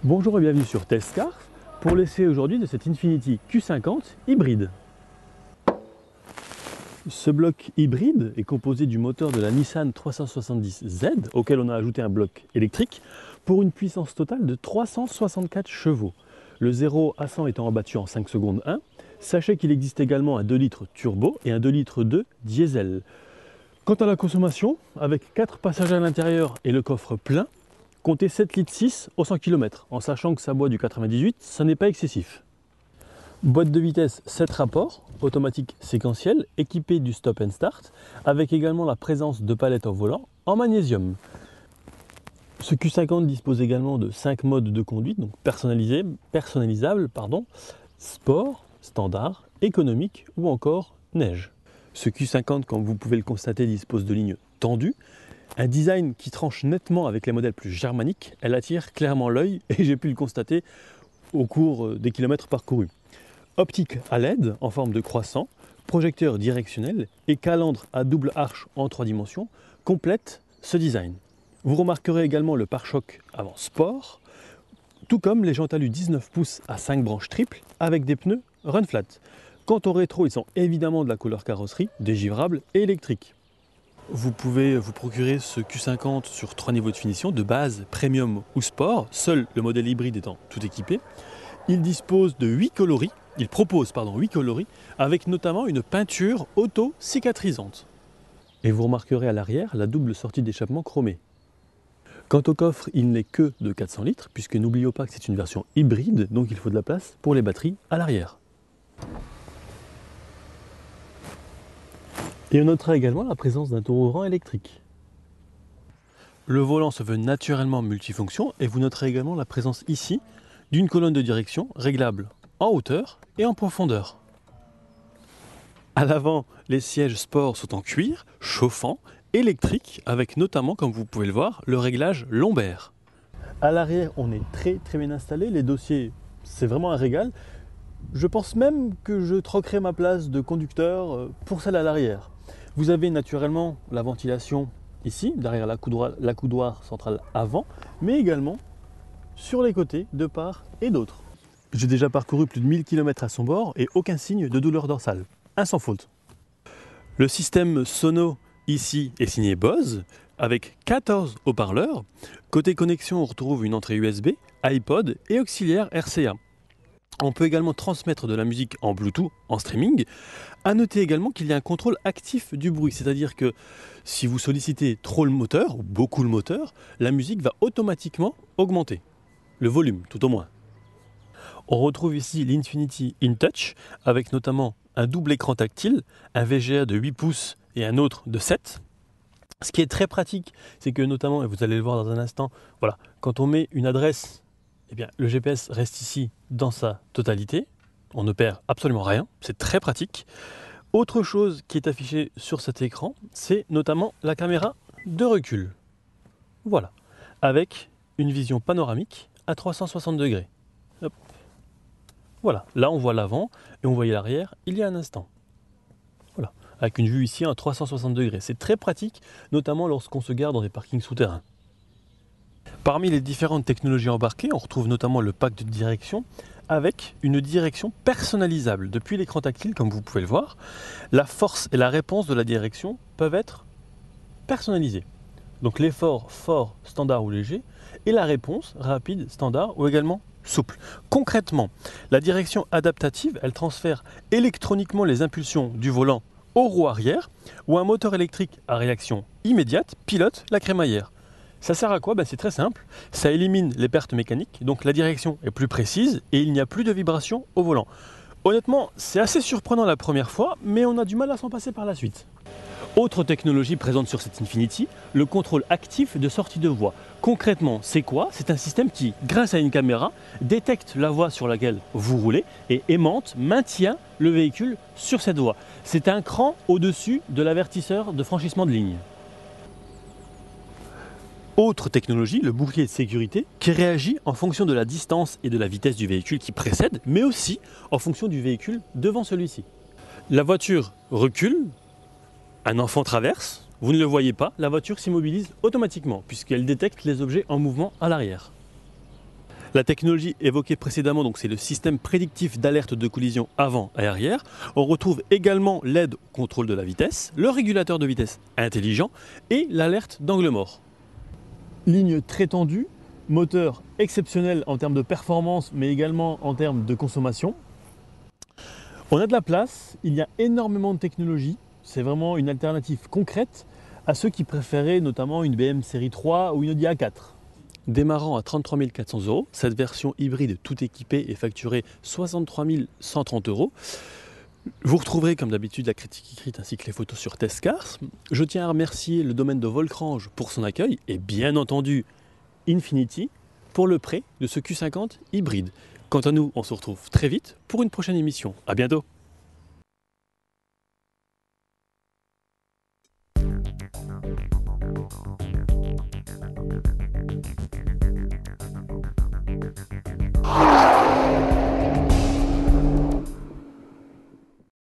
Bonjour et bienvenue sur Testcar pour l'essai aujourd'hui de cette Infiniti Q50 hybride. Ce bloc hybride est composé du moteur de la Nissan 370Z auquel on a ajouté un bloc électrique pour une puissance totale de 364 chevaux. Le 0 à 100 étant abattu en 5 secondes 1. Sachez qu'il existe également un 2 litres turbo et un 2 litres 2 diesel. Quant à la consommation, avec 4 passagers à l'intérieur et le coffre plein, comptez 7 litres 6 au 100 km, en sachant que ça boit du 98, ça n'est pas excessif. Boîte de vitesse 7 rapports, automatique séquentielle, équipée du stop and start, avec également la présence de palettes au volant en magnésium. Ce Q50 dispose également de 5 modes de conduite, donc personnalisables, sport, standard, économique ou encore neige. Ce Q50, comme vous pouvez le constater, dispose de lignes tendues, un design qui tranche nettement avec les modèles plus germaniques. Elle attire clairement l'œil et j'ai pu le constater au cours des kilomètres parcourus. Optique à LED en forme de croissant, projecteur directionnel et calandre à double arche en 3 dimensions complètent ce design. Vous remarquerez également le pare-choc avant sport, tout comme les jantes alu 19 pouces à 5 branches triples avec des pneus run flat. Quant au rétro, ils sont évidemment de la couleur carrosserie, dégivrables et électriques. Vous pouvez vous procurer ce Q50 sur 3 niveaux de finition, de base, premium ou sport, seul le modèle hybride étant tout équipé. Il propose 8 coloris, avec notamment une peinture auto-cicatrisante. Et vous remarquerez à l'arrière la double sortie d'échappement chromée. Quant au coffre, il n'est que de 400 litres, puisque n'oublions pas que c'est une version hybride, donc il faut de la place pour les batteries à l'arrière. Et on notera également la présence d'un toboggan électrique. Le volant se veut naturellement multifonction et vous noterez également la présence ici d'une colonne de direction réglable en hauteur et en profondeur. À l'avant, les sièges sport sont en cuir, chauffant, électrique, avec notamment, comme vous pouvez le voir, le réglage lombaire. À l'arrière, on est très bien installé, les dossiers, c'est vraiment un régal. Je pense même que je troquerai ma place de conducteur pour celle à l'arrière. Vous avez naturellement la ventilation ici, derrière l'accoudoir central avant, mais également sur les côtés, de part et d'autre. J'ai déjà parcouru plus de 1000 km à son bord et aucun signe de douleur dorsale. Un sans faute. Le système sono ici est signé Bose, avec 14 haut-parleurs. Côté connexion, on retrouve une entrée USB, iPod et auxiliaire RCA. On peut également transmettre de la musique en Bluetooth, en streaming. A noter également qu'il y a un contrôle actif du bruit, c'est-à-dire que si vous sollicitez trop le moteur, ou beaucoup le moteur, la musique va automatiquement augmenter. Le volume, tout au moins. On retrouve ici l'Infiniti InTouch, avec notamment un double écran tactile, un VGA de 8 pouces et un autre de 7. Ce qui est très pratique, c'est que notamment, et vous allez le voir dans un instant, voilà, quand on met une adresse, eh bien, le GPS reste ici dans sa totalité. On ne perd absolument rien. C'est très pratique. Autre chose qui est affichée sur cet écran, c'est notamment la caméra de recul. Voilà. Avec une vision panoramique à 360 degrés. Hop. Voilà. Là, on voit l'avant et on voyait l'arrière il y a un instant. Voilà. Avec une vue ici à 360 degrés. C'est très pratique, notamment lorsqu'on se gare dans des parkings souterrains. Parmi les différentes technologies embarquées, on retrouve notamment le pack de direction avec une direction personnalisable. Depuis l'écran tactile, comme vous pouvez le voir, la force et la réponse de la direction peuvent être personnalisées. Donc l'effort fort, standard ou léger, et la réponse rapide, standard ou également souple. Concrètement, la direction adaptative, elle transfère électroniquement les impulsions du volant aux roues arrière, ou un moteur électrique à réaction immédiate pilote la crémaillère. Ça sert à quoi? C'est très simple, ça élimine les pertes mécaniques, donc la direction est plus précise et il n'y a plus de vibration au volant. Honnêtement, c'est assez surprenant la première fois, mais on a du mal à s'en passer par la suite. Autre technologie présente sur cette Infiniti, le contrôle actif de sortie de voie. Concrètement, c'est quoi? C'est un système qui, grâce à une caméra, détecte la voie sur laquelle vous roulez et aimante, maintient le véhicule sur cette voie. C'est un cran au-dessus de l'avertisseur de franchissement de ligne. Autre technologie, le bouclier de sécurité, qui réagit en fonction de la distance et de la vitesse du véhicule qui précède, mais aussi en fonction du véhicule devant celui-ci. La voiture recule, un enfant traverse, vous ne le voyez pas, la voiture s'immobilise automatiquement puisqu'elle détecte les objets en mouvement à l'arrière. La technologie évoquée précédemment, donc c'est le système prédictif d'alerte de collision avant et arrière. On retrouve également l'aide au contrôle de la vitesse, le régulateur de vitesse intelligent et l'alerte d'angle mort. Ligne très tendue, moteur exceptionnel en termes de performance mais également en termes de consommation. On a de la place, il y a énormément de technologie. C'est vraiment une alternative concrète à ceux qui préféraient notamment une BM série 3 ou une Audi A4. Démarrant à 33 400 €, cette version hybride tout équipée est facturée 63 130 €. Vous retrouverez comme d'habitude la critique écrite ainsi que les photos sur Testcars. Je tiens à remercier le domaine de Volcrange pour son accueil et bien entendu Infiniti pour le prêt de ce Q50 hybride. Quant à nous, on se retrouve très vite pour une prochaine émission. À bientôt!